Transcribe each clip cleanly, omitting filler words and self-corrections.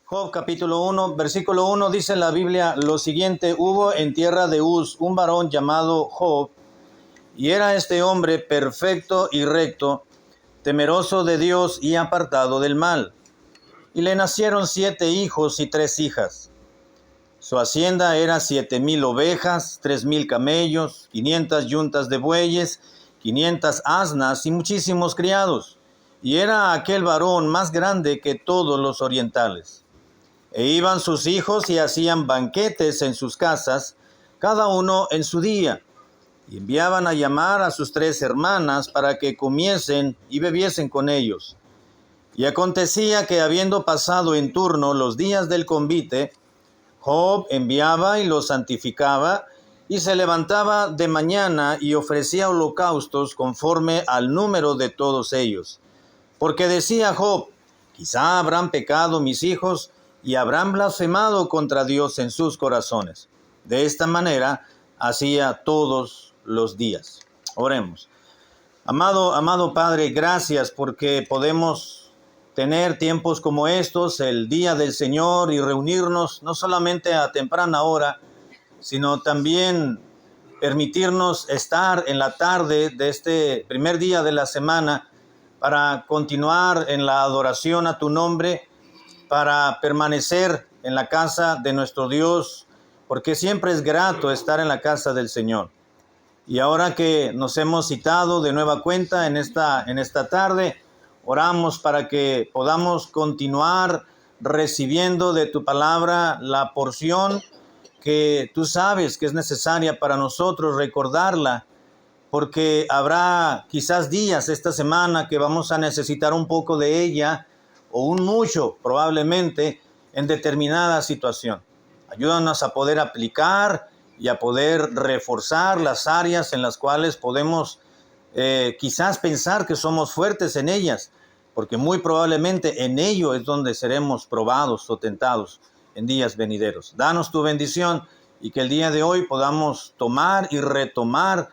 Job capítulo 1, versículo 1 dice la Biblia lo siguiente: hubo en tierra de Uz un varón llamado Job, y era este hombre perfecto y recto, temeroso de Dios y apartado del mal. Y le nacieron 7 hijos y 3 hijas. Su hacienda era 7,000 ovejas, 3,000 camellos, 500 yuntas de bueyes, 500 asnas y muchísimos criados. Y era aquel varón más grande que todos los orientales. E iban sus hijos y hacían banquetes en sus casas, cada uno en su día, y enviaban a llamar a sus 3 hermanas para que comiesen y bebiesen con ellos. Y acontecía que, habiendo pasado en turno los días del convite, Job enviaba y los santificaba, y se levantaba de mañana y ofrecía holocaustos conforme al número de todos ellos. Porque decía Job: quizá habrán pecado mis hijos y habrán blasfemado contra Dios en sus corazones. De esta manera hacía todos los días. Oremos. Amado Padre, gracias porque podemos tener tiempos como estos, el día del Señor, y reunirnos no solamente a temprana hora, sino también permitirnos estar en la tarde de este primer día de la semana para continuar en la adoración a tu nombre, para permanecer en la casa de nuestro Dios, porque siempre es grato estar en la casa del Señor. Y ahora que nos hemos citado de nueva cuenta en esta tarde, oramos para que podamos continuar recibiendo de tu palabra la porción que tú sabes que es necesaria para nosotros recordarla, porque habrá quizás días esta semana que vamos a necesitar un poco de ella, o un mucho probablemente, en determinada situación. Ayúdanos a poder aplicar y a poder reforzar las áreas en las cuales podemos quizás pensar que somos fuertes en ellas, porque muy probablemente en ello es donde seremos probados o tentados en días venideros. Danos tu bendición y que el día de hoy podamos tomar y retomar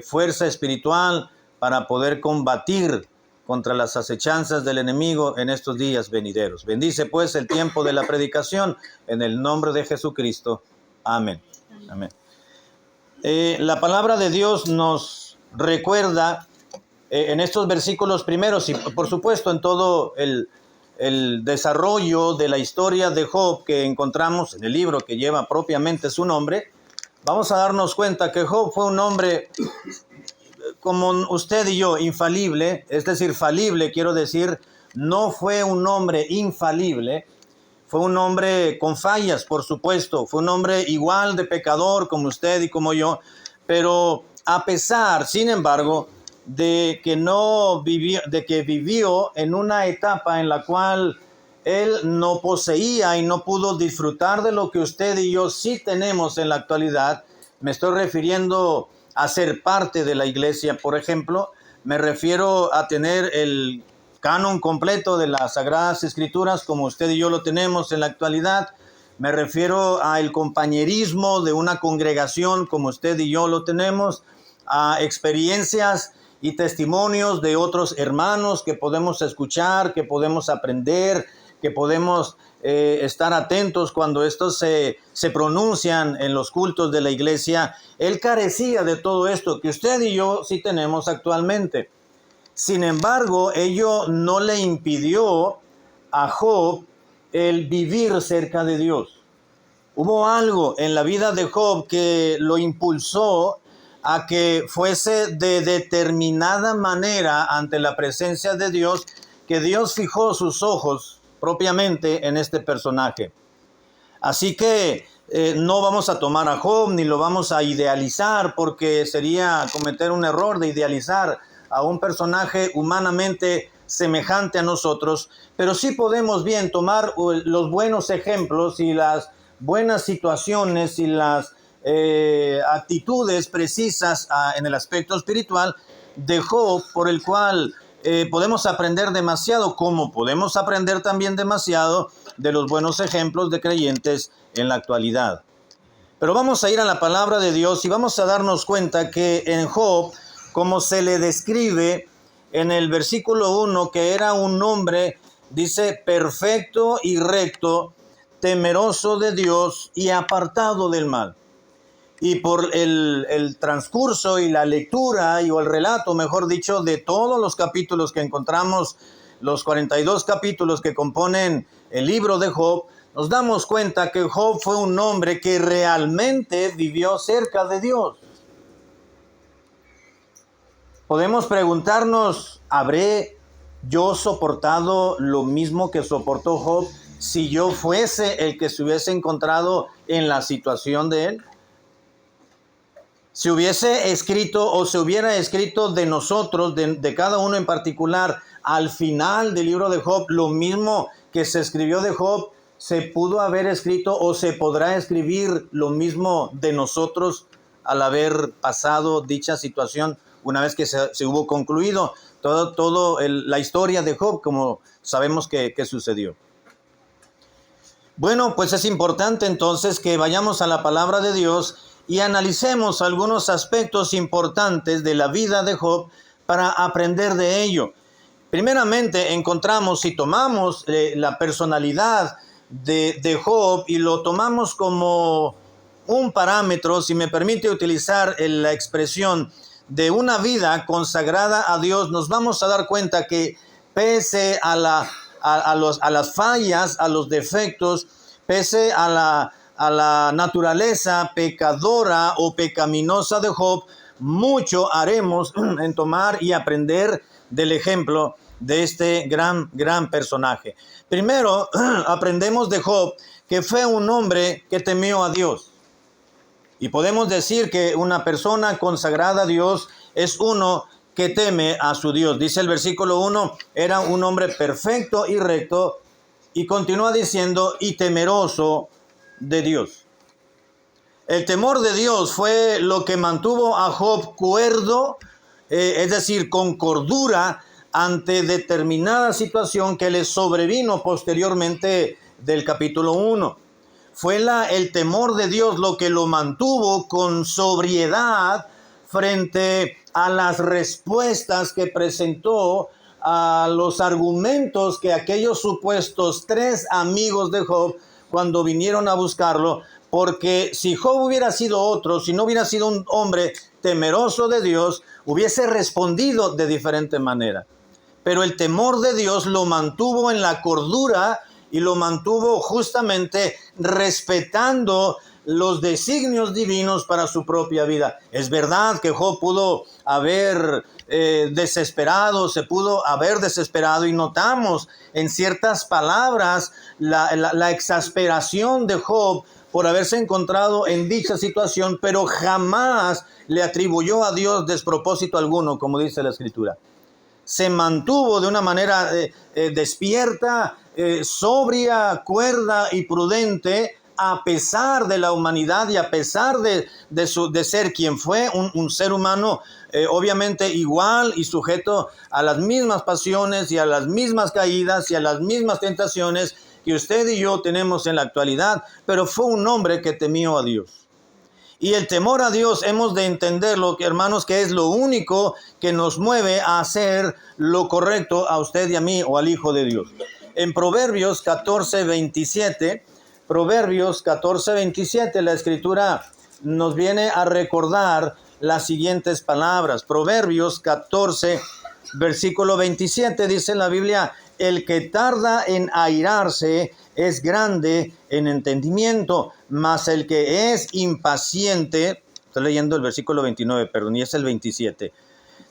fuerza espiritual para poder combatir contra las acechanzas del enemigo en estos días venideros. Bendice pues el tiempo de la predicación en el nombre de Jesucristo. Amén. Amén. La palabra de Dios nos recuerda en estos versículos primeros, y por supuesto en todo el desarrollo de la historia de Job que encontramos en el libro que lleva propiamente su nombre, vamos a darnos cuenta que Job fue un hombre como usted y yo, infalible, es decir, falible, quiero decir, no fue un hombre infalible, fue un hombre con fallas, por supuesto, fue un hombre igual de pecador como usted y como yo, pero a pesar, sin embargo, de que vivió en una etapa en la cual él no poseía y no pudo disfrutar de lo que usted y yo sí tenemos en la actualidad. Me estoy refiriendo a ser parte de la iglesia, por ejemplo. Me refiero a tener el canon completo de las Sagradas Escrituras como usted y yo lo tenemos en la actualidad. Me refiero al compañerismo de una congregación como usted y yo lo tenemos, a experiencias y testimonios de otros hermanos que podemos escuchar, que podemos aprender, que podemos estar atentos cuando estos se pronuncian en los cultos de la iglesia. Él carecía de todo esto que usted y yo sí tenemos actualmente. Sin embargo, ello no le impidió a Job el vivir cerca de Dios. Hubo algo en la vida de Job que lo impulsó a que fuese de determinada manera ante la presencia de Dios, que Dios fijó sus ojos propiamente en este personaje. Así que no vamos a tomar a Job ni lo vamos a idealizar, porque sería cometer un error de idealizar a un personaje humanamente semejante a nosotros, pero sí podemos bien tomar los buenos ejemplos y las buenas situaciones y las actitudes precisas en el aspecto espiritual de Job, por el cual podemos aprender demasiado, como podemos aprender también demasiado de los buenos ejemplos de creyentes en la actualidad. Pero vamos a ir a la palabra de Dios y vamos a darnos cuenta que en Job, como se le describe en el versículo 1, que era un hombre dice perfecto y recto, temeroso de Dios y apartado del mal. Y por el transcurso y la lectura, o el relato, mejor dicho, de todos los capítulos que encontramos, los 42 capítulos que componen el libro de Job, nos damos cuenta que Job fue un hombre que realmente vivió cerca de Dios. Podemos preguntarnos, ¿habré yo soportado lo mismo que soportó Job si yo fuese el que se hubiese encontrado en la situación de él? Si hubiese escrito o se hubiera escrito de nosotros, de cada uno en particular, al final del libro de Job, lo mismo que se escribió de Job, se pudo haber escrito o se podrá escribir lo mismo de nosotros al haber pasado dicha situación una vez que se hubo concluido la historia de Job, como sabemos que sucedió. Bueno, pues es importante entonces que vayamos a la palabra de Dios y analicemos algunos aspectos importantes de la vida de Job para aprender de ello. Primeramente encontramos, si tomamos la personalidad de Job y lo tomamos como un parámetro, si me permite utilizar la expresión de una vida consagrada a Dios, nos vamos a dar cuenta que pese a las fallas, a los defectos, pese a la naturaleza pecadora o pecaminosa de Job, mucho haremos en tomar y aprender del ejemplo de este gran personaje. Primero, aprendemos de Job que fue un hombre que temió a Dios. Y podemos decir que una persona consagrada a Dios es uno que teme a su Dios. Dice el versículo 1, era un hombre perfecto y recto, y continúa diciendo, y temeroso de Dios. El temor de Dios fue lo que mantuvo a Job cuerdo, es decir, con cordura ante determinada situación que le sobrevino posteriormente del capítulo 1. Fue el temor de Dios lo que lo mantuvo con sobriedad frente a las respuestas que presentó a los argumentos que aquellos supuestos 3 amigos de Job cuando vinieron a buscarlo, porque si Job hubiera sido otro, si no hubiera sido un hombre temeroso de Dios, hubiese respondido de diferente manera. Pero el temor de Dios lo mantuvo en la cordura y lo mantuvo justamente respetando los designios divinos para su propia vida. Es verdad que Job pudo haber se pudo haber desesperado, y notamos en ciertas palabras la exasperación de Job por haberse encontrado en dicha situación, pero jamás le atribuyó a Dios despropósito alguno, como dice la Escritura. Se mantuvo de una manera despierta, sobria, cuerda y prudente, a pesar de la humanidad y a pesar de ser quien fue, un ser humano obviamente igual y sujeto a las mismas pasiones y a las mismas caídas y a las mismas tentaciones que usted y yo tenemos en la actualidad, pero fue un hombre que temió a Dios. Y el temor a Dios hemos de entenderlo, hermanos, que es lo único que nos mueve a hacer lo correcto a usted y a mí o al Hijo de Dios. En Proverbios 14:27, la Escritura nos viene a recordar las siguientes palabras. Proverbios 14, versículo 27, dice la Biblia, el que tarda en airarse es grande en entendimiento, mas el que es impaciente, estoy leyendo el versículo 29, perdón, y es el 27.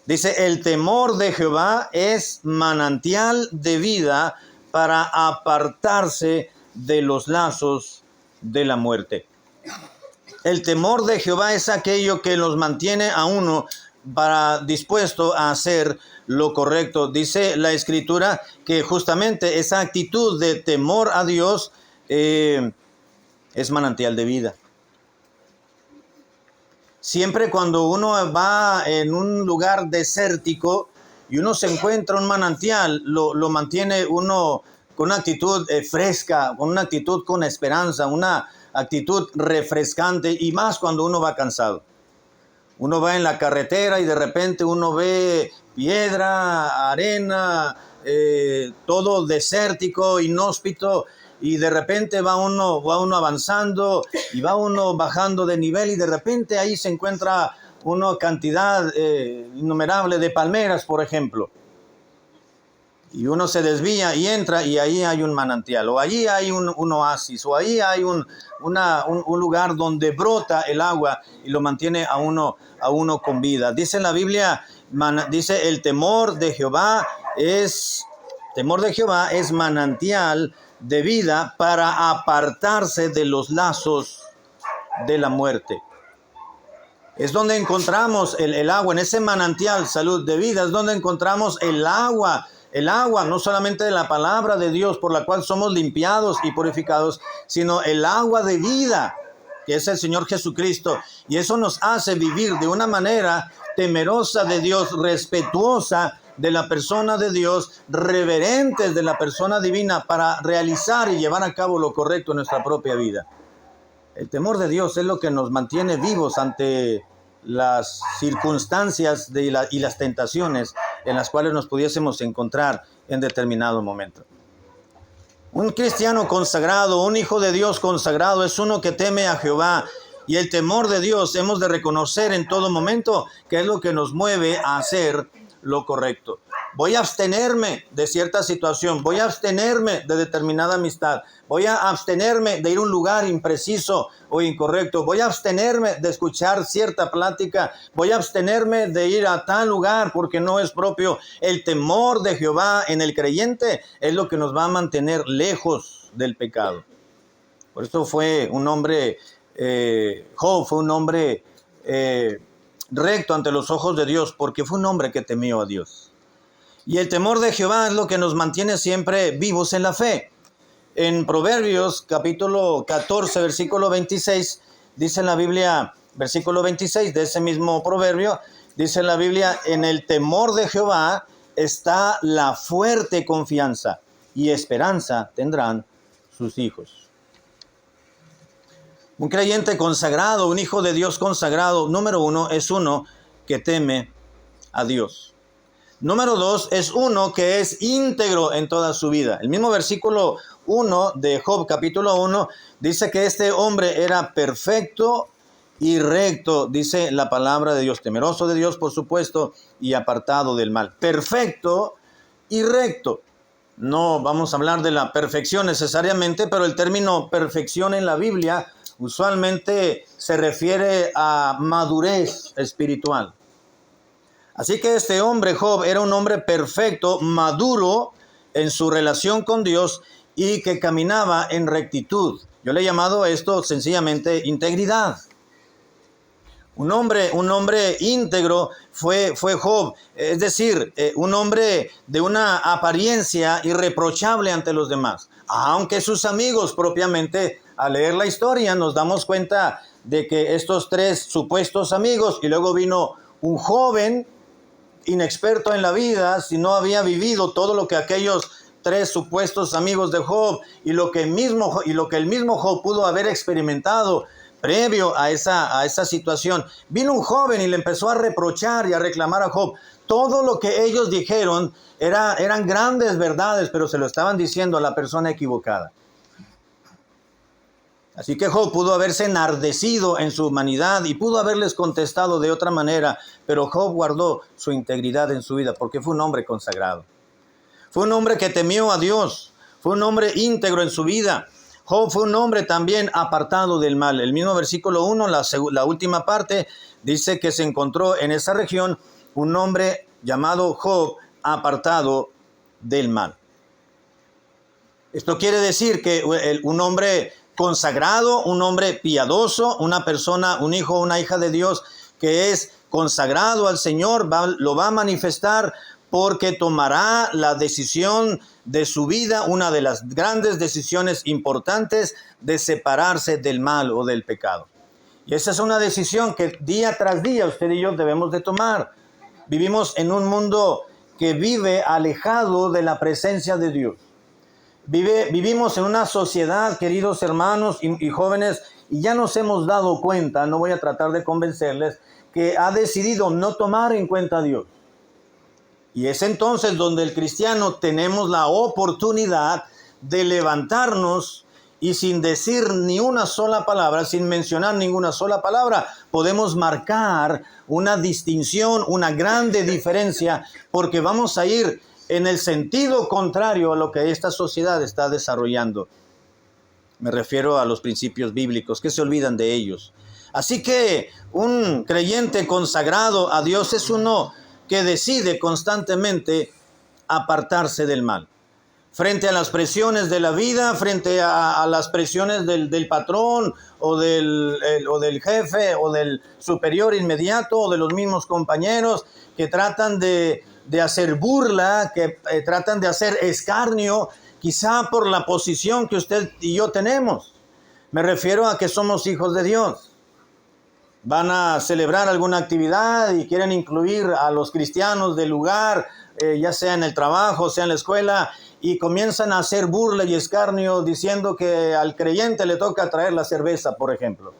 Dice, el temor de Jehová es manantial de vida para apartarse de los lazos de la muerte. El temor de Jehová es aquello que los mantiene a uno dispuesto a hacer lo correcto. Dice la Escritura que justamente esa actitud de temor a Dios es manantial de vida. Siempre cuando uno va en un lugar desértico y uno se encuentra un manantial, lo mantiene uno con una actitud fresca, con una actitud con esperanza, una actitud refrescante, y más cuando uno va cansado. Uno va en la carretera y de repente uno ve piedra, arena, todo desértico, inhóspito, y de repente va uno avanzando y va uno bajando de nivel y de repente ahí se encuentra una cantidad innumerable de palmeras, por ejemplo. Y uno se desvía y entra y ahí hay un manantial, o allí hay un oasis, o ahí hay un lugar donde brota el agua y lo mantiene a uno con vida. Dice la Biblia, dice, el temor de Jehová es manantial de vida para apartarse de los lazos de la muerte. Es donde encontramos el agua, en ese manantial, salud de vida, es donde encontramos el agua no solamente de la palabra de Dios por la cual somos limpiados y purificados, sino el agua de vida, que es el Señor Jesucristo. Y eso nos hace vivir de una manera temerosa de Dios, respetuosa de la persona de Dios, reverentes de la persona divina para realizar y llevar a cabo lo correcto en nuestra propia vida. El temor de Dios es lo que nos mantiene vivos ante las circunstancias y las tentaciones en las cuales nos pudiésemos encontrar en determinado momento. Un cristiano consagrado, un hijo de Dios consagrado, es uno que teme a Jehová. Y el temor de Dios hemos de reconocer en todo momento que es lo que nos mueve a hacer lo correcto. Voy a abstenerme de cierta situación, voy a abstenerme de determinada amistad, voy a abstenerme de ir a un lugar impreciso o incorrecto, voy a abstenerme de escuchar cierta plática, voy a abstenerme de ir a tal lugar porque no es propio. El temor de Jehová en el creyente es lo que nos va a mantener lejos del pecado. Por eso fue un hombre, Job fue un hombre recto ante los ojos de Dios, porque fue un hombre que temió a Dios. Y el temor de Jehová es lo que nos mantiene siempre vivos en la fe. En Proverbios capítulo 14, versículo 26, dice en la Biblia, versículo 26 de ese mismo proverbio, dice en la Biblia, en el temor de Jehová está la fuerte confianza y esperanza tendrán sus hijos. Un creyente consagrado, un hijo de Dios consagrado, número uno, es uno que teme a Dios. Número dos, es uno que es íntegro en toda su vida. El mismo versículo 1 de Job, capítulo 1, dice que este hombre era perfecto y recto, dice la palabra de Dios, temeroso de Dios, por supuesto, y apartado del mal. Perfecto y recto. No vamos a hablar de la perfección necesariamente, pero el término perfección en la Biblia usualmente se refiere a madurez espiritual. Así que este hombre, Job, era un hombre perfecto, maduro en su relación con Dios y que caminaba en rectitud. Yo le he llamado esto sencillamente integridad. Un hombre íntegro fue Job, es decir, un hombre de una apariencia irreprochable ante los demás. Aunque sus amigos propiamente, al leer la historia, nos damos cuenta de que estos tres supuestos amigos, y luego vino un joven inexperto en la vida, si no había vivido todo lo que aquellos tres supuestos amigos de Job y lo que el mismo Job pudo haber experimentado previo a esa situación. Vino un joven y le empezó a reprochar y a reclamar a Job. Todo lo que ellos dijeron eran grandes verdades, pero se lo estaban diciendo a la persona equivocada. Así que Job pudo haberse enardecido en su humanidad y pudo haberles contestado de otra manera, pero Job guardó su integridad en su vida porque fue un hombre consagrado. Fue un hombre que temió a Dios, fue un hombre íntegro en su vida. Job fue un hombre también apartado del mal. El mismo versículo 1, la última parte, dice que se encontró en esa región un hombre llamado Job apartado del mal. Esto quiere decir que un hombre consagrado, un hombre piadoso, una persona, un hijo o una hija de Dios que es consagrado al Señor, lo va a manifestar porque tomará la decisión de su vida, una de las grandes decisiones importantes de separarse del mal o del pecado. Y esa es una decisión que día tras día usted y yo debemos de tomar. Vivimos en un mundo que vive alejado de la presencia de Dios. Vivimos en una sociedad, queridos hermanos y jóvenes, y ya nos hemos dado cuenta, no voy a tratar de convencerles, que ha decidido no tomar en cuenta a Dios. Y es entonces donde el cristiano tenemos la oportunidad de levantarnos y sin decir ni una sola palabra, sin mencionar ninguna sola palabra, podemos marcar una distinción, una grande diferencia, porque vamos a ir en el sentido contrario a lo que esta sociedad está desarrollando. Me refiero a los principios bíblicos, que se olvidan de ellos. Así que un creyente consagrado a Dios es uno que decide constantemente apartarse del mal. Frente a las presiones de la vida, frente a las presiones del patrón o del jefe o del superior inmediato o de los mismos compañeros que tratan de hacer burla, que tratan de hacer escarnio, quizá por la posición que usted y yo tenemos. Me refiero a que somos hijos de Dios. Van a celebrar alguna actividad y quieren incluir a los cristianos del lugar, ya sea en el trabajo, sea en la escuela, y comienzan a hacer burla y escarnio diciendo que al creyente le toca traer la cerveza, por ejemplo.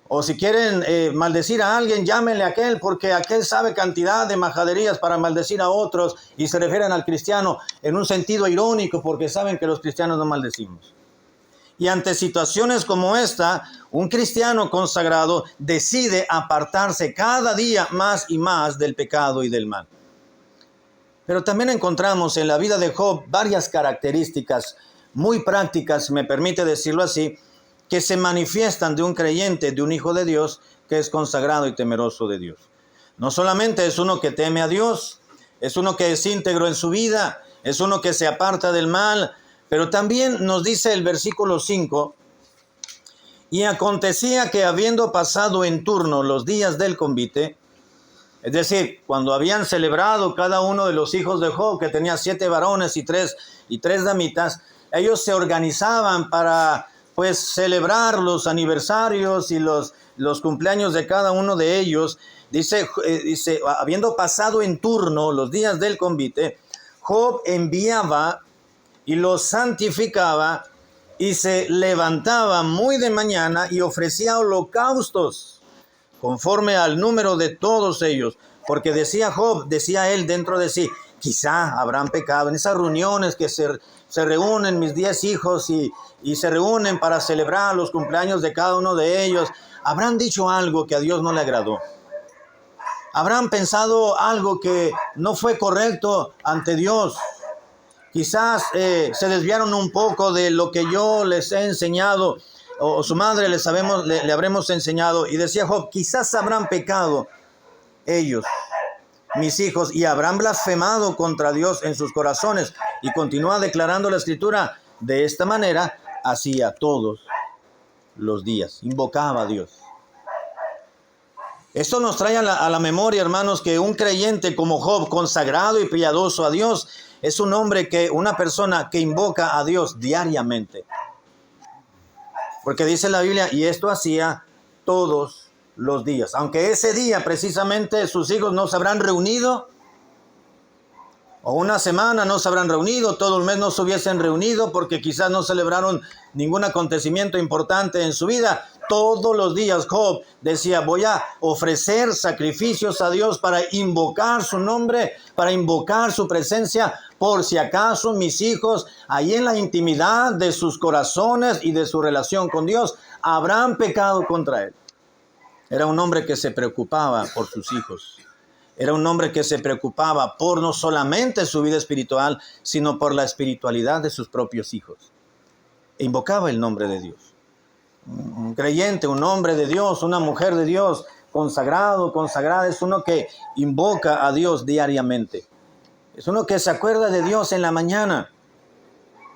O si quieren maldecir a alguien, llámenle a aquel, porque aquel sabe cantidad de majaderías para maldecir a otros, y se refieren al cristiano en un sentido irónico, porque saben que los cristianos no maldecimos. Y ante situaciones como esta, un cristiano consagrado decide apartarse cada día más y más del pecado y del mal. Pero también encontramos en la vida de Job varias características muy prácticas, me permite decirlo así, que se manifiestan de un creyente, de un hijo de Dios, que es consagrado y temeroso de Dios. No solamente es uno que teme a Dios, es uno que es íntegro en su vida, es uno que se aparta del mal, pero también nos dice el versículo 5, y acontecía que habiendo pasado en turno los días del convite, es decir, cuando habían celebrado cada uno de los hijos de Job, que tenía 7 varones y tres damitas, ellos se organizaban para celebrar los aniversarios y los cumpleaños de cada uno de ellos. Dice, habiendo pasado en turno los días del convite, Job enviaba y los santificaba y se levantaba muy de mañana y ofrecía holocaustos conforme al número de todos ellos, porque decía Job, decía él dentro de sí, quizá habrán pecado en esas reuniones que se reúnen mis 10 hijos y se reúnen para celebrar los cumpleaños de cada uno de ellos, habrán dicho algo que a Dios no le agradó, habrán pensado algo que no fue correcto ante Dios. Quizás se desviaron un poco de lo que yo les he enseñado, o su madre le habremos enseñado. Y decía Job, quizás habrán pecado ellos, mis hijos, y habrán blasfemado contra Dios en sus corazones. Y continúa declarando la Escritura, de esta manera hacía todos los días, invocaba a Dios. Esto nos trae a la memoria, hermanos, que un creyente como Job, consagrado y piadoso a Dios, es un hombre una persona que invoca a Dios diariamente. Porque dice la Biblia, y esto hacía todos los días. Aunque ese día precisamente sus hijos no se habrán reunido, o una semana no se habrán reunido, todo el mes no se hubiesen reunido, porque quizás no celebraron ningún acontecimiento importante en su vida. Todos los días Job decía, voy a ofrecer sacrificios a Dios para invocar su nombre, para invocar su presencia, por si acaso mis hijos, ahí en la intimidad de sus corazones y de su relación con Dios, habrán pecado contra él. Era un hombre que se preocupaba por sus hijos. Era un hombre que se preocupaba por no solamente su vida espiritual, sino por la espiritualidad de sus propios hijos. E invocaba el nombre de Dios. Un creyente, un hombre de Dios, una mujer de Dios, consagrado, consagrada, es uno que invoca a Dios diariamente. Es uno que se acuerda de Dios en la mañana.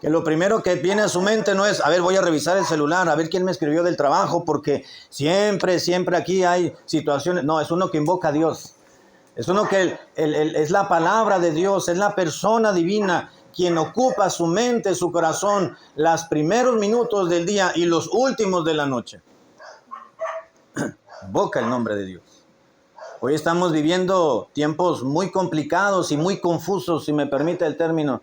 Que lo primero que viene a su mente no es, a ver, voy a revisar el celular, a ver quién me escribió del trabajo, porque siempre aquí hay situaciones. No, es uno que invoca a Dios. Es uno que es la palabra de Dios, es la persona divina quien ocupa su mente, su corazón, los primeros minutos del día y los últimos de la noche. Invoca el nombre de Dios. Hoy estamos viviendo tiempos muy complicados y muy confusos, si me permite el término,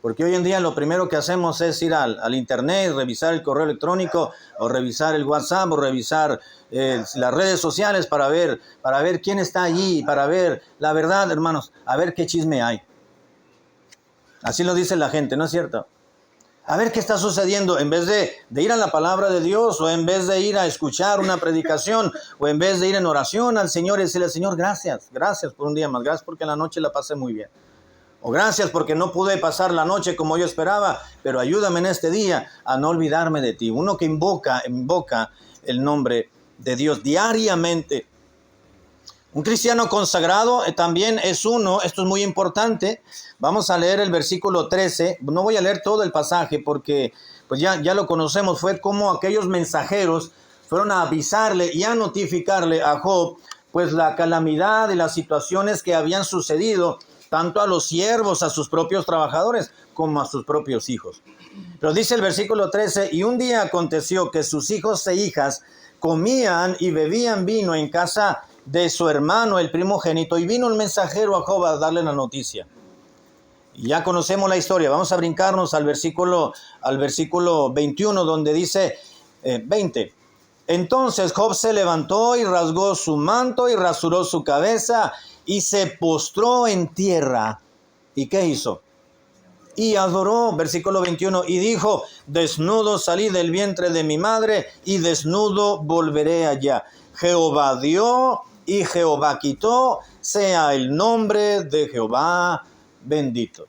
Porque hoy en día lo primero que hacemos es ir al internet, revisar el correo electrónico, o revisar el WhatsApp, o revisar las redes sociales para ver quién está allí, para ver la verdad, hermanos, a ver qué chisme hay. Así lo dice la gente, ¿no es cierto? A ver qué está sucediendo, en vez de ir a la palabra de Dios, o en vez de ir a escuchar una predicación, o en vez de ir en oración al Señor y decirle: Señor, gracias por un día más, gracias porque en la noche la pasé muy bien. O gracias porque no pude pasar la noche como yo esperaba, pero ayúdame en este día a no olvidarme de ti. Uno que invoca el nombre de Dios diariamente. Un cristiano consagrado también es uno, esto es muy importante. Vamos a leer el versículo 13. No voy a leer todo el pasaje porque pues ya lo conocemos. Fue como aquellos mensajeros fueron a avisarle y a notificarle a Job pues la calamidad y las situaciones que habían sucedido tanto a los siervos, a sus propios trabajadores, como a sus propios hijos. Pero dice el versículo 13: y un día aconteció que sus hijos e hijas comían y bebían vino en casa de su hermano, el primogénito, y vino el mensajero a Job a darle la noticia. Y ya conocemos la historia. Vamos a brincarnos al versículo 21, donde dice 20. Entonces Job se levantó y rasgó su manto y rasuró su cabeza y se postró en tierra. ¿Y qué hizo? Y adoró, versículo 21, y dijo: desnudo salí del vientre de mi madre y desnudo volveré allá. Jehová dio y Jehová quitó, sea el nombre de Jehová bendito.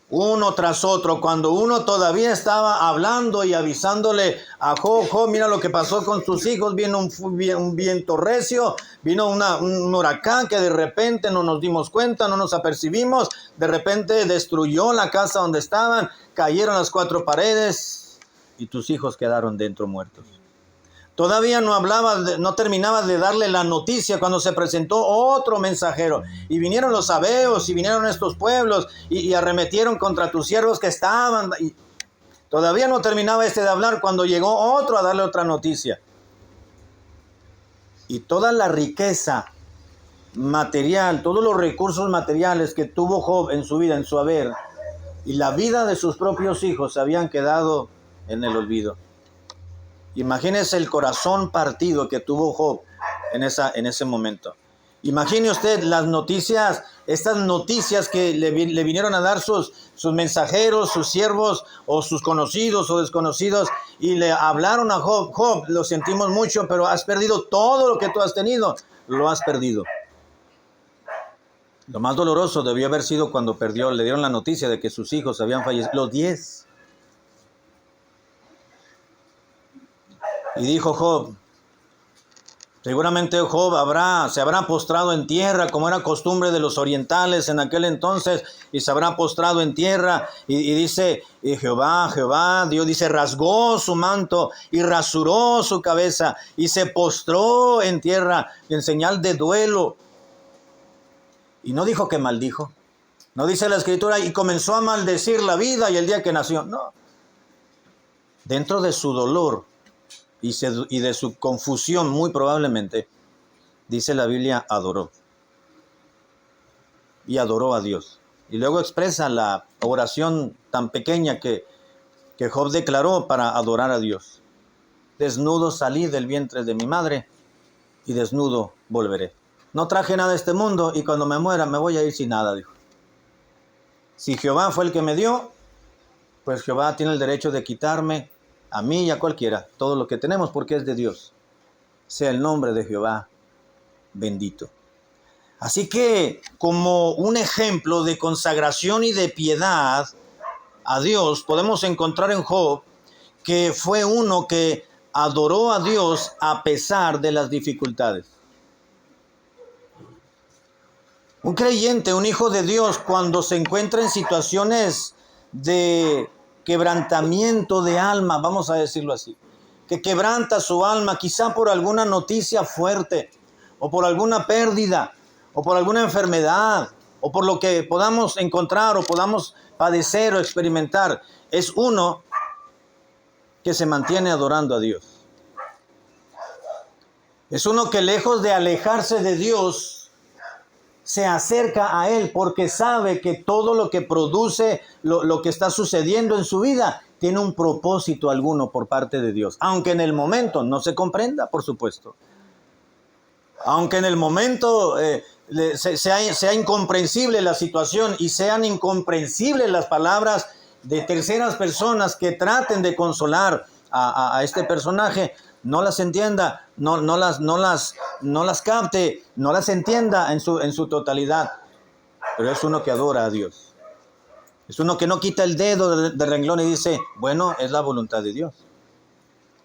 Uno tras otro, cuando uno todavía estaba hablando y avisándole a Job: Job, mira lo que pasó con tus hijos, vino un viento recio, vino un huracán que de repente no nos dimos cuenta, no nos apercibimos, de repente destruyó la casa donde estaban, cayeron las 4 paredes y tus hijos quedaron dentro muertos. Todavía no terminaba de darle la noticia cuando se presentó otro mensajero. Y vinieron los sabeos y vinieron estos pueblos y arremetieron contra tus siervos que estaban. Y todavía no terminaba de hablar cuando llegó otro a darle otra noticia. Y toda la riqueza material, todos los recursos materiales que tuvo Job en su vida, en su haber, y la vida de sus propios hijos se habían quedado en el olvido. Imagínese el corazón partido que tuvo Job en ese momento. Imagine usted las noticias, estas noticias que le vinieron a dar sus mensajeros, sus siervos, o sus conocidos o desconocidos, y le hablaron a Job: Job, lo sentimos mucho, pero has perdido todo lo que tú has tenido, lo has perdido. Lo más doloroso debió haber sido cuando le dieron la noticia de que sus hijos habían fallecido, los 10. Y dijo Job, seguramente Job se habrá postrado en tierra, como era costumbre de los orientales en aquel entonces, y se habrá postrado en tierra, y dice, y Jehová, Dios dice, rasgó su manto y rasuró su cabeza, y se postró en tierra en señal de duelo. Y no dijo que maldijo, no dice la Escritura, y comenzó a maldecir la vida y el día que nació, no. Dentro de su dolor y de su confusión, muy probablemente, dice la Biblia, adoró. Y adoró a Dios. Y luego expresa la oración tan pequeña que Job declaró para adorar a Dios. Desnudo salí del vientre de mi madre y desnudo volveré. No traje nada a este mundo y cuando me muera me voy a ir sin nada, dijo. Si Jehová fue el que me dio, pues Jehová tiene el derecho de quitarme a mí y a cualquiera todo lo que tenemos, porque es de Dios. Sea el nombre de Jehová bendito. Así que, como un ejemplo de consagración y de piedad a Dios, podemos encontrar en Job que fue uno que adoró a Dios a pesar de las dificultades. Un creyente, un hijo de Dios, cuando se encuentra en situaciones de quebrantamiento de alma, vamos a decirlo así, que quebranta su alma, quizá por alguna noticia fuerte, o por alguna pérdida, o por alguna enfermedad, o por lo que podamos encontrar, o podamos padecer o experimentar, es uno que se mantiene adorando a Dios. Es uno que, lejos de alejarse de Dios, se acerca a Él porque sabe que todo lo que produce, lo que está sucediendo en su vida, tiene un propósito alguno por parte de Dios. Aunque en el momento no se comprenda, por supuesto. Aunque en el momento sea incomprensible la situación y sean incomprensibles las palabras de terceras personas que traten de consolar a este personaje, no las entienda, no las capte, no las entienda en su totalidad. Pero es uno que adora a Dios. Es uno que no quita el dedo del renglón y dice, bueno, es la voluntad de Dios.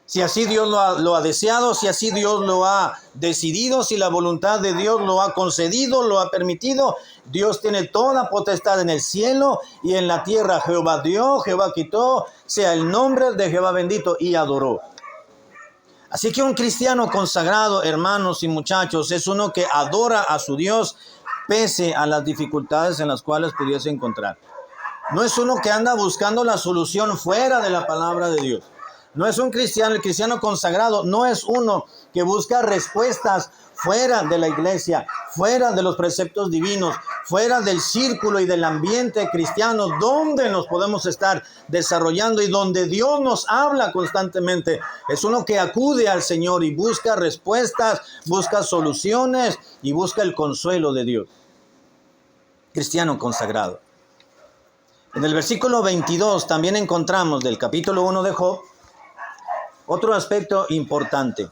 Si así Dios lo ha deseado, si así Dios lo ha decidido, si la voluntad de Dios lo ha concedido, lo ha permitido, Dios tiene toda potestad en el cielo y en la tierra. Jehová dio, Jehová quitó, sea el nombre de Jehová bendito, y adoró. Así que un cristiano consagrado, hermanos y muchachos, es uno que adora a su Dios pese a las dificultades en las cuales pudiese encontrar. No es uno que anda buscando la solución fuera de la palabra de Dios. No es un cristiano, el cristiano consagrado no es uno que busca respuestas fuera de la iglesia, fuera de los preceptos divinos, fuera del círculo y del ambiente cristiano donde nos podemos estar desarrollando y donde Dios nos habla constantemente. Es uno que acude al Señor y busca respuestas, busca soluciones y busca el consuelo de Dios. Cristiano consagrado. En el versículo 22 también encontramos del capítulo 1 de Job otro aspecto importante.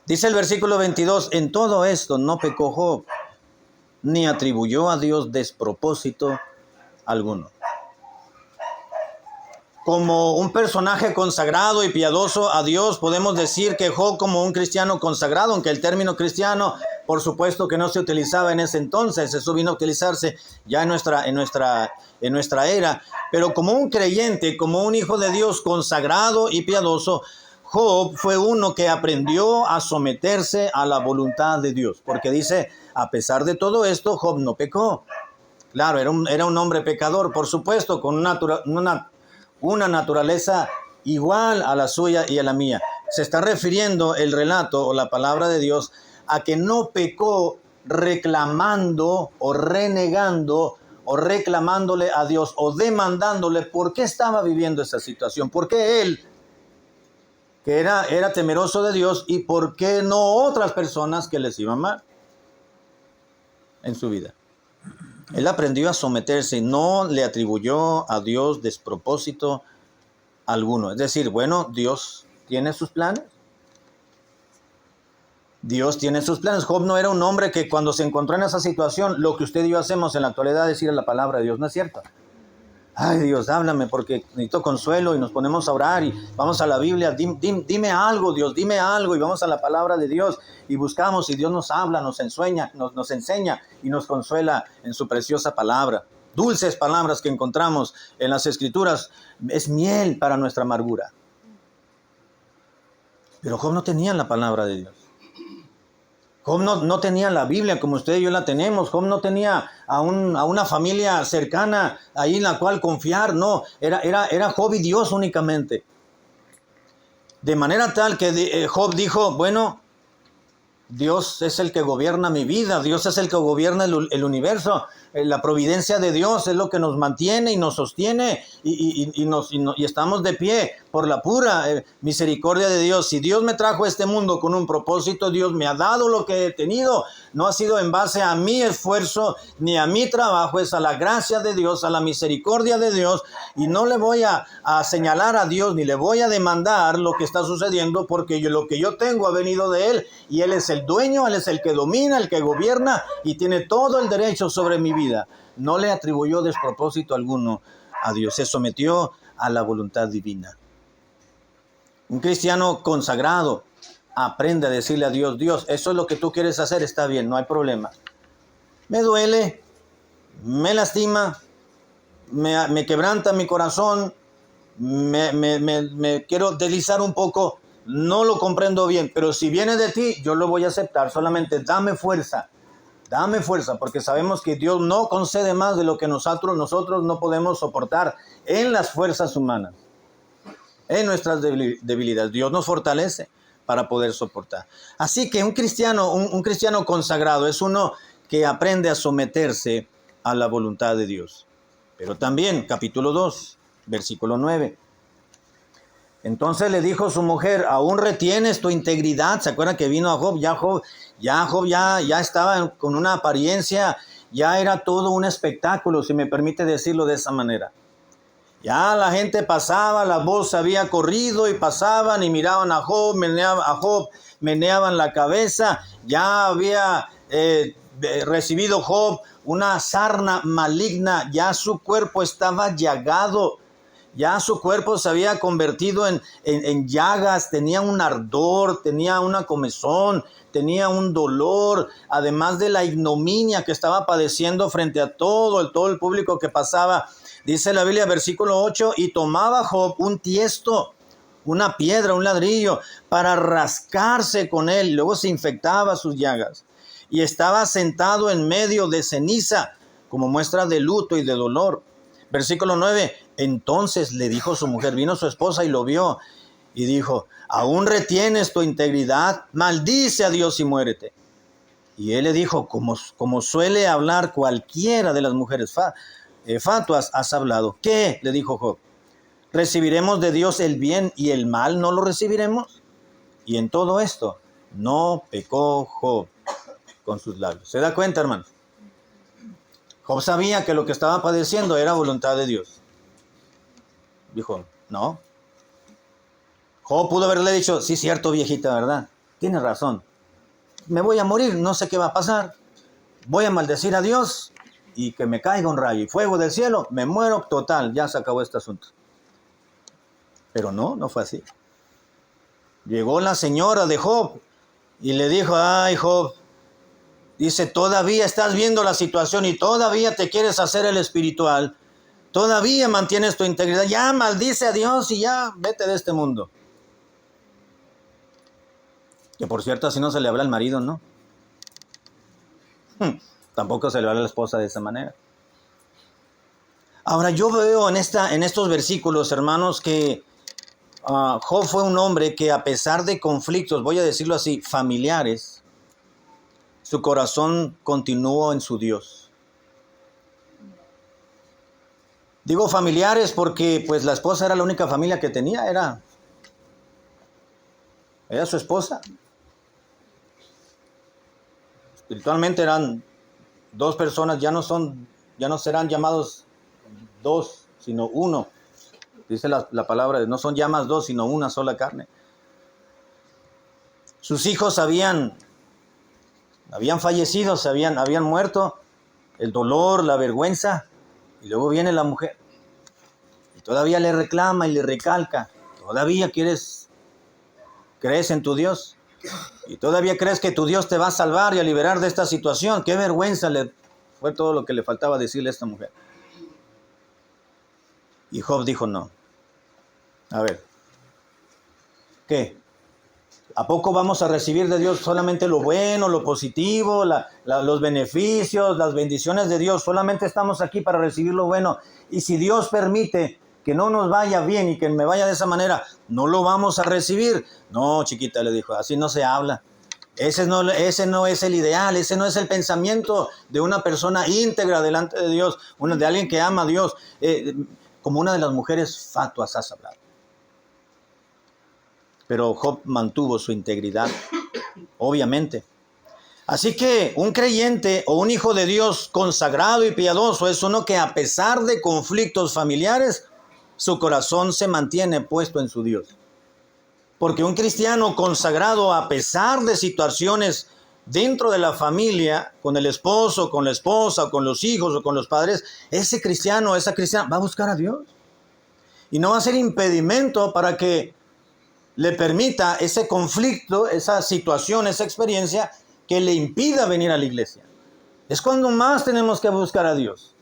Dice el versículo 22, en todo esto no pecó Job, ni atribuyó a Dios despropósito alguno. Como un personaje consagrado y piadoso a Dios, podemos decir que Job como un cristiano consagrado, aunque el término cristiano, por supuesto que no se utilizaba en ese entonces, eso vino a utilizarse ya en nuestra era, pero como un creyente, como un hijo de Dios consagrado y piadoso, Job fue uno que aprendió a someterse a la voluntad de Dios, porque dice, a pesar de todo esto, Job no pecó. Claro, era un hombre pecador, por supuesto, con una naturaleza igual a la suya y a la mía. Se está refiriendo el relato o la palabra de Dios a que no pecó reclamando o renegando o reclamándole a Dios o demandándole por qué estaba viviendo esa situación, por qué él, que era temeroso de Dios, y por qué no otras personas que les iban mal en su vida. Él aprendió a someterse, no le atribuyó a Dios despropósito alguno. Es decir, bueno, Dios tiene sus planes. Dios tiene sus planes. Job no era un hombre que cuando se encontró en esa situación, lo que usted y yo hacemos en la actualidad es ir a la palabra de Dios, ¿no es cierto? Ay, Dios, háblame porque necesito consuelo, y nos ponemos a orar y vamos a la Biblia, dime algo, Dios, dime algo, y vamos a la palabra de Dios y buscamos y Dios nos habla, nos enseña y nos consuela en su preciosa palabra. Dulces palabras que encontramos en las Escrituras, es miel para nuestra amargura. Pero Job no tenía la palabra de Dios. Job no tenía la Biblia como usted y yo la tenemos. Job no tenía a una familia cercana ahí en la cual confiar. No, era Job y Dios únicamente. De manera tal que Job dijo, bueno, Dios es el que gobierna mi vida, Dios es el que gobierna el universo. La providencia de Dios es lo que nos mantiene y nos sostiene y estamos de pie por la pura misericordia de Dios. Si Dios me trajo a este mundo con un propósito, Dios me ha dado lo que he tenido. No ha sido en base a mi esfuerzo ni a mi trabajo, es a la gracia de Dios, a la misericordia de Dios. Y no le voy a señalar a Dios ni le voy a demandar lo que está sucediendo, porque lo que yo tengo ha venido de Él y Él es el dueño, Él es el que domina, el que gobierna y tiene todo el derecho sobre mi vida. No le atribuyó despropósito alguno a Dios, se sometió a la voluntad divina. Un cristiano consagrado aprende a decirle a Dios, Dios, eso es lo que tú quieres hacer, está bien, no hay problema. Me duele, me lastima, me quebranta mi corazón, me quiero deslizar un poco, no lo comprendo bien, pero si viene de ti, yo lo voy a aceptar, solamente dame fuerza, porque sabemos que Dios no concede más de lo que nosotros no podemos soportar en las fuerzas humanas, en nuestras debilidades. Dios nos fortalece para poder soportar. Así que un cristiano consagrado es uno que aprende a someterse a la voluntad de Dios. Pero también, capítulo 2, versículo 9. Entonces le dijo su mujer, ¿aún retienes tu integridad? ¿Se acuerdan que vino a Job? Job ya estaba con una apariencia, ya era todo un espectáculo, si me permite decirlo de esa manera. Ya la gente pasaba, la voz había corrido y pasaban y miraban a Job, meneaban la cabeza. Ya había recibido Job una sarna maligna, ya su cuerpo estaba llagado. Ya su cuerpo se había convertido en llagas, tenía un ardor, tenía una comezón, tenía un dolor, además de la ignominia que estaba padeciendo frente a todo el público que pasaba. Dice la Biblia, versículo 8, y tomaba Job un tiesto, una piedra, un ladrillo, para rascarse con él, y luego se infectaba sus llagas. Y estaba sentado en medio de ceniza, como muestra de luto y de dolor. Versículo 9, entonces le dijo su mujer, vino su esposa y lo vio, y dijo, ¿aún retienes tu integridad? Maldice a Dios y muérete. Y él le dijo, como suele hablar cualquiera de las mujeres fatuas, has hablado. ¿Qué? Le dijo Job. ¿Recibiremos de Dios el bien y el mal no lo recibiremos? Y en todo esto no pecó Job con sus labios. ¿Se da cuenta, hermanos? Job sabía que lo que estaba padeciendo era voluntad de Dios. Dijo, no. Job pudo haberle dicho, sí, cierto, viejita, ¿verdad? Tienes razón. Me voy a morir, no sé qué va a pasar. Voy a maldecir a Dios y que me caiga un rayo y fuego del cielo, me muero, total, ya se acabó este asunto. Pero no fue así. Llegó la señora de Job y le dijo, ay Job, dice, todavía estás viendo la situación y todavía te quieres hacer el espiritual, todavía mantienes tu integridad, ya maldice a Dios y ya vete de este mundo. Que por cierto, así no se le habla al marido, ¿no? Tampoco se le habla a la esposa de esa manera. Ahora yo veo en estos versículos, hermanos, que Job fue un hombre que a pesar de conflictos, voy a decirlo así, familiares, su corazón continuó en su Dios. Digo familiares porque pues la esposa era la única familia que tenía, era su esposa. Espiritualmente eran dos personas, ya no serán llamados dos, sino uno. Dice la palabra, no son ya más dos, sino una sola carne. Sus hijos habían fallecido, habían muerto, el dolor, la vergüenza, y luego viene la mujer. Y todavía le reclama y le recalca, todavía crees en tu Dios, y todavía crees que tu Dios te va a salvar y a liberar de esta situación. Qué vergüenza fue todo lo que le faltaba decirle a esta mujer. Y Job dijo no. A ver, ¿qué? ¿A poco vamos a recibir de Dios solamente lo bueno, lo positivo, los beneficios, las bendiciones de Dios? Solamente estamos aquí para recibir lo bueno. Y si Dios permite que no nos vaya bien y que me vaya de esa manera, ¿no lo vamos a recibir? No, chiquita, le dijo, así no se habla. Ese no es el ideal, ese no es el pensamiento de una persona íntegra delante de Dios, de alguien que ama a Dios. Como una de las mujeres fatuas has hablado. Pero Job mantuvo su integridad, obviamente. Así que un creyente o un hijo de Dios consagrado y piadoso es uno que a pesar de conflictos familiares, su corazón se mantiene puesto en su Dios. Porque un cristiano consagrado, a pesar de situaciones dentro de la familia, con el esposo, con la esposa, con los hijos o con los padres, ese cristiano, esa cristiana va a buscar a Dios. Y no va a ser impedimento para que le permita ese conflicto, esa situación, esa experiencia que le impida venir a la iglesia. Es cuando más tenemos que buscar a Dios.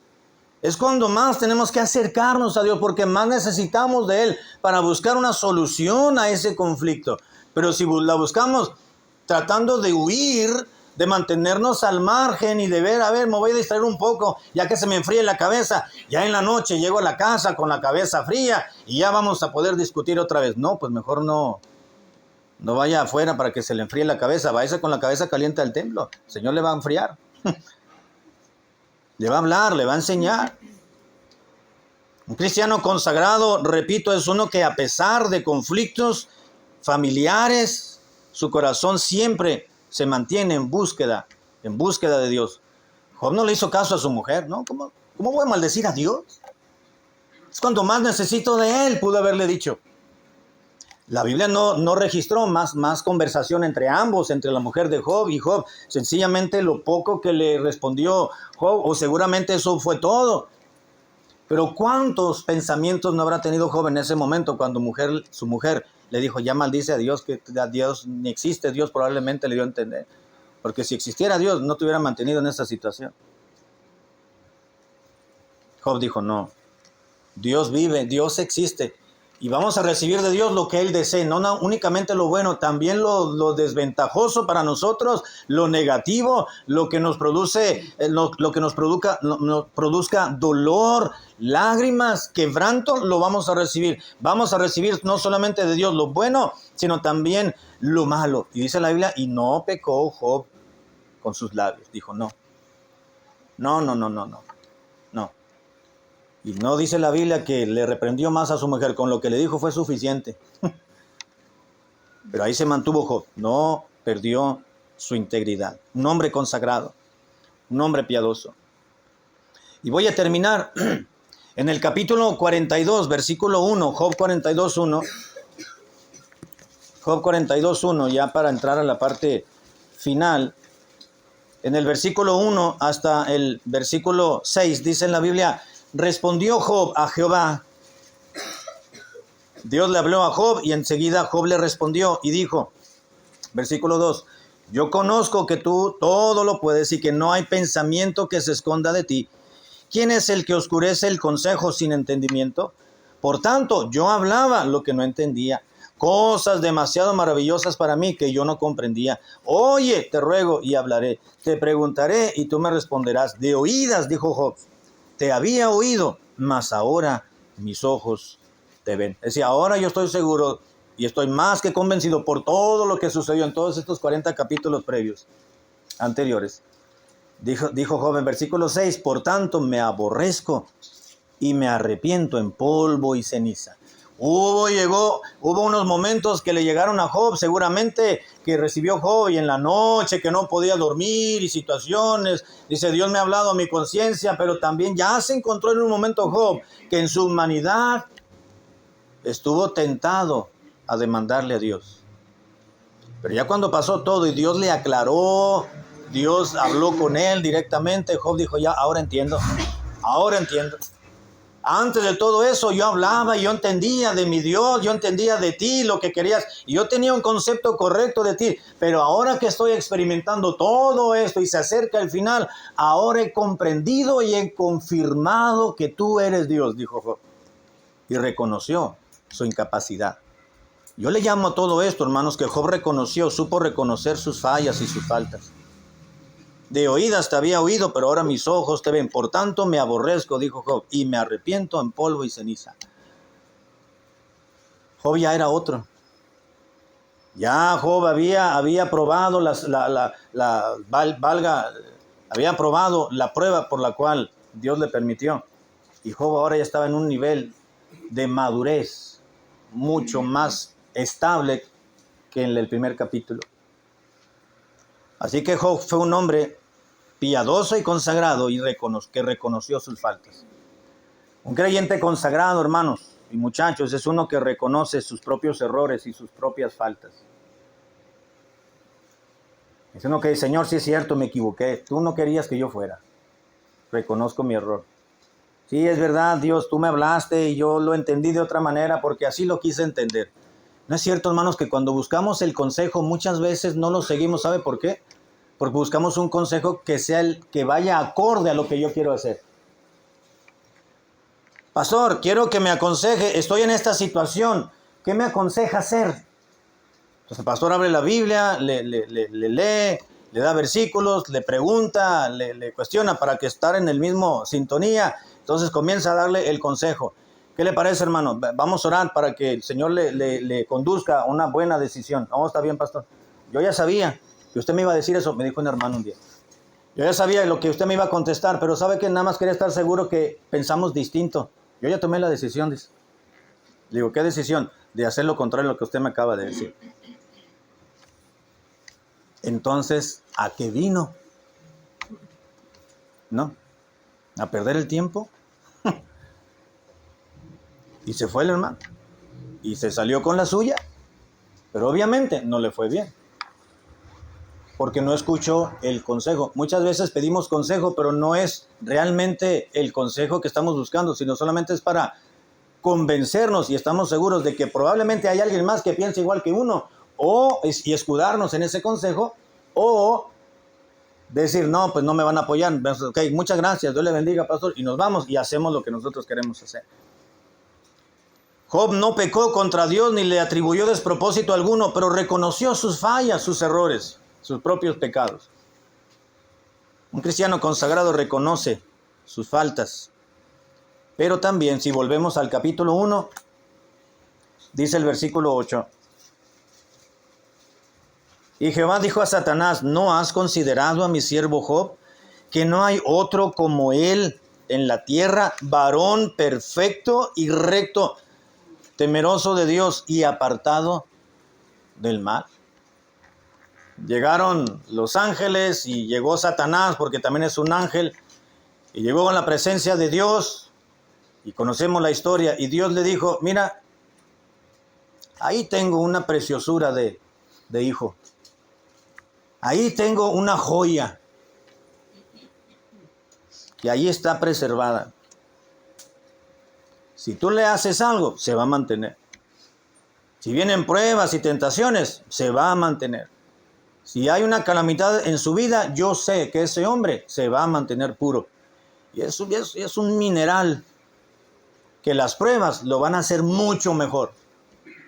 Es cuando más tenemos que acercarnos a Dios, porque más necesitamos de Él para buscar una solución a ese conflicto. Pero si la buscamos tratando de huir, de mantenernos al margen y de ver, a ver, me voy a distraer un poco, ya que se me enfríe la cabeza, ya en la noche llego a la casa con la cabeza fría y ya vamos a poder discutir otra vez. No, pues mejor no vaya afuera para que se le enfríe la cabeza, váyase con la cabeza caliente al templo, el Señor le va a enfriar. Le va a hablar, le va a enseñar. Un cristiano consagrado, repito, es uno que a pesar de conflictos familiares, su corazón siempre se mantiene en búsqueda de Dios. Job no le hizo caso a su mujer, ¿no? ¿Cómo voy a maldecir a Dios? Es cuando más necesito de Él, pudo haberle dicho. La Biblia no registró más conversación entre ambos, entre la mujer de Job y Job. Sencillamente lo poco que le respondió Job, o seguramente eso fue todo. Pero ¿cuántos pensamientos no habrá tenido Job en ese momento cuando su mujer le dijo, ya maldice a Dios, que a Dios ni existe? Dios probablemente le dio a entender. Porque si existiera Dios, no te hubiera mantenido en esa situación. Job dijo, no, Dios vive, Dios existe. Y vamos a recibir de Dios lo que Él desee, no únicamente lo bueno, también lo desventajoso para nosotros, lo negativo, lo que nos produce, lo que nos produzca dolor, lágrimas, quebranto, lo vamos a recibir. Vamos a recibir no solamente de Dios lo bueno, sino también lo malo. Y dice la Biblia, y no pecó Job con sus labios. Dijo, no. Y no dice la Biblia que le reprendió más a su mujer, con lo que le dijo fue suficiente. Pero ahí se mantuvo Job, no perdió su integridad. Un hombre consagrado, un hombre piadoso. Y voy a terminar en el capítulo 42, versículo 1, Job 42, 1. Job 42, 1, ya para entrar a la parte final. En el versículo 1 hasta el versículo 6 dice en la Biblia, respondió Job a Jehová. Dios le habló a Job y enseguida Job le respondió y dijo, versículo 2, yo conozco que tú todo lo puedes y que no hay pensamiento que se esconda de ti. ¿Quién es el que oscurece el consejo sin entendimiento? Por tanto, yo hablaba lo que no entendía, cosas demasiado maravillosas para mí que yo no comprendía. Oye, te ruego y hablaré, te preguntaré y tú me responderás. De oídas, dijo Job, te había oído, mas ahora mis ojos te ven. Es decir, ahora yo estoy seguro y estoy más que convencido por todo lo que sucedió en todos estos 40 capítulos previos, anteriores. Dijo Job en versículo 6, por tanto me aborrezco y me arrepiento en polvo y ceniza. Hubo unos momentos que le llegaron a Job, seguramente que recibió Job y en la noche que no podía dormir y situaciones, dice Dios me ha hablado a mi conciencia, pero también ya se encontró en un momento Job que en su humanidad estuvo tentado a demandarle a Dios. Pero ya cuando pasó todo y Dios le aclaró, Dios habló con él directamente, Job dijo ya, ahora entiendo. Antes de todo eso yo hablaba, yo entendía de mi Dios, yo entendía de ti lo que querías, y yo tenía un concepto correcto de ti, pero ahora que estoy experimentando todo esto y se acerca el final, ahora he comprendido y he confirmado que tú eres Dios, dijo Job, y reconoció su incapacidad. Yo le llamo a todo esto, hermanos, que Job supo reconocer sus fallas y sus faltas. De oídas te había oído, pero ahora mis ojos te ven. Por tanto me aborrezco, dijo Job, y me arrepiento en polvo y ceniza. Job ya era otro. Ya Job había probado había probado la prueba por la cual Dios le permitió. Y Job ahora ya estaba en un nivel de madurez mucho más estable que en el primer capítulo. Así que Job fue un hombre piadoso y consagrado y que reconoció sus faltas. Un creyente consagrado, hermanos y muchachos, es uno que reconoce sus propios errores y sus propias faltas. Es uno que dice, Señor, sí es cierto, me equivoqué. Tú no querías que yo fuera. Reconozco mi error. Sí, es verdad, Dios, tú me hablaste y yo lo entendí de otra manera porque así lo quise entender. ¿No es cierto, hermanos, que cuando buscamos el consejo muchas veces no lo seguimos? ¿Sabe por qué? Porque buscamos un consejo que vaya acorde a lo que yo quiero hacer. Pastor, quiero que me aconseje, estoy en esta situación, ¿qué me aconseja hacer? Entonces el pastor abre la Biblia, le lee, le da versículos, le pregunta, le cuestiona para que estar en el mismo sintonía. Entonces comienza a darle el consejo. ¿Qué le parece, hermano? Vamos a orar para que el Señor le conduzca a una buena decisión. No, está bien, pastor. Yo ya sabía que usted me iba a decir eso, me dijo un hermano un día. Yo ya sabía lo que usted me iba a contestar, pero sabe que nada más quería estar seguro que pensamos distinto. Yo ya tomé la decisión, dice. Le digo, ¿qué decisión? De hacer lo contrario a lo que usted me acaba de decir. Entonces, ¿a qué vino? ¿No? ¿A perder el tiempo? Y se fue el hermano. Y se salió con la suya. Pero obviamente no le fue bien. Porque no escuchó el consejo. Muchas veces pedimos consejo, pero no es realmente el consejo que estamos buscando, sino solamente es para convencernos y estamos seguros de que probablemente hay alguien más que piensa igual que uno, y escudarnos en ese consejo, o decir, no, pues no me van a apoyar. Ok, muchas gracias, Dios le bendiga, pastor, y nos vamos y hacemos lo que nosotros queremos hacer. Job no pecó contra Dios ni le atribuyó despropósito alguno, pero reconoció sus fallas, sus errores, sus propios pecados. Un cristiano consagrado reconoce sus faltas. Pero también, si volvemos al capítulo 1, dice el versículo 8. Y Jehová dijo a Satanás, ¿no has considerado a mi siervo Job, que no hay otro como él en la tierra, varón perfecto y recto, temeroso de Dios y apartado del mal? Llegaron los ángeles y llegó Satanás, porque también es un ángel, y llegó en la presencia de Dios, y conocemos la historia, y Dios le dijo, mira, ahí tengo una preciosura de hijo, ahí tengo una joya, que ahí está preservada. Si tú le haces algo, se va a mantener. Si vienen pruebas y tentaciones, se va a mantener. Si hay una calamidad en su vida, yo sé que ese hombre se va a mantener puro. Y es un mineral que las pruebas lo van a hacer mucho mejor.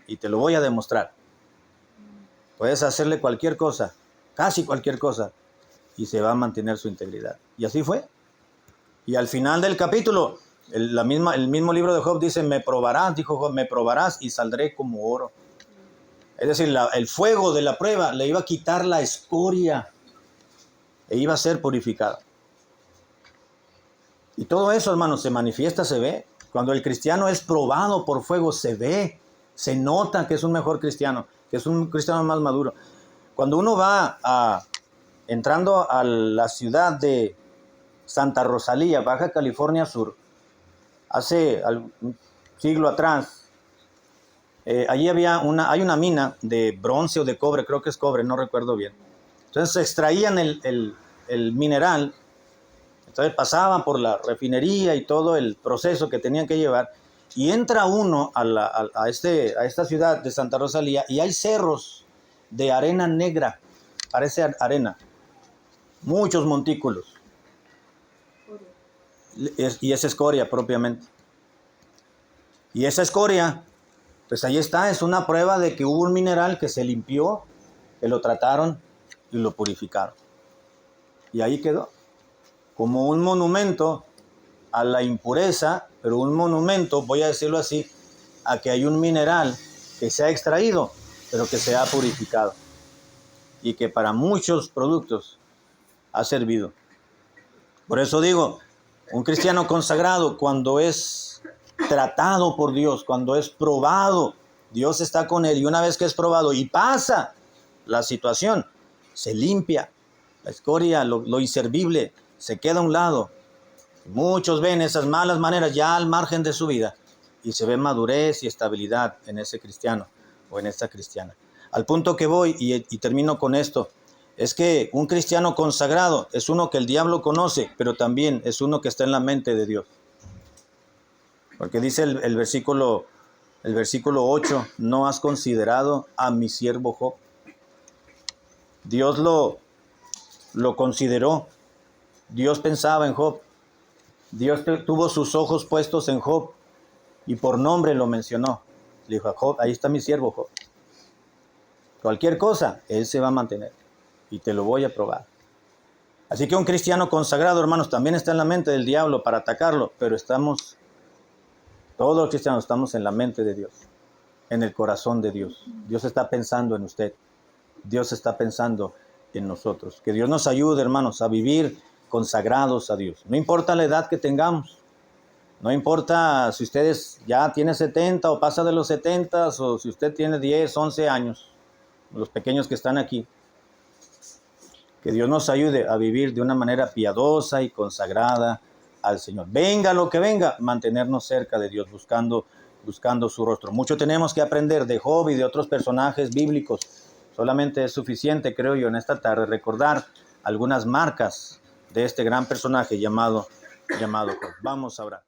Y te lo voy a demostrar. Puedes hacerle cualquier cosa, casi cualquier cosa, y se va a mantener su integridad. Y así fue. Y al final del capítulo, el mismo libro de Job dice, me probarás, dijo Job, me probarás y saldré como oro. Es decir, el fuego de la prueba le iba a quitar la escoria e iba a ser purificado. Y todo eso, hermanos, se manifiesta, se ve. Cuando el cristiano es probado por fuego, se ve, se nota que es un mejor cristiano, que es un cristiano más maduro. Cuando uno va entrando a la ciudad de Santa Rosalía, Baja California Sur, hace un siglo atrás, allí hay una mina de bronce o de cobre, creo que es cobre, no recuerdo bien. Entonces se extraían el mineral, entonces pasaban por la refinería y todo el proceso que tenían que llevar, y entra uno a esta ciudad de Santa Rosalía y hay cerros de arena negra, parece arena, muchos montículos, y es escoria propiamente. Y esa escoria, pues ahí está, es una prueba de que hubo un mineral que se limpió, que lo trataron y lo purificaron. Y ahí quedó, como un monumento a la impureza, pero un monumento, voy a decirlo así, a que hay un mineral que se ha extraído, pero que se ha purificado. Y que para muchos productos ha servido. Por eso digo, un cristiano consagrado, cuando es tratado por Dios, cuando es probado, Dios está con él, y una vez que es probado y pasa la situación, se limpia la escoria, lo inservible, se queda a un lado. Muchos ven esas malas maneras ya al margen de su vida y se ve madurez y estabilidad en ese cristiano o en esta cristiana. Al punto que voy, y termino con esto, es que un cristiano consagrado es uno que el diablo conoce, pero también es uno que está en la mente de Dios. Porque dice el versículo 8, ¿no has considerado a mi siervo Job? Dios lo consideró. Dios pensaba en Job. Dios tuvo sus ojos puestos en Job y por nombre lo mencionó. Le dijo a Job, ahí está mi siervo Job. Cualquier cosa, él se va a mantener y te lo voy a probar. Así que un cristiano consagrado, hermanos, también está en la mente del diablo para atacarlo, pero todos los cristianos estamos en la mente de Dios, en el corazón de Dios. Dios está pensando en usted. Dios está pensando en nosotros. Que Dios nos ayude, hermanos, a vivir consagrados a Dios. No importa la edad que tengamos. No importa si ustedes ya tienen 70 o pasa de los 70 o si usted tiene 10, 11 años, los pequeños que están aquí. Que Dios nos ayude a vivir de una manera piadosa y consagrada al Señor. Venga lo que venga, mantenernos cerca de Dios, buscando su rostro. Mucho tenemos que aprender de Job y de otros personajes bíblicos. Solamente es suficiente, creo yo, en esta tarde recordar algunas marcas de este gran personaje llamado Job. Vamos a orar.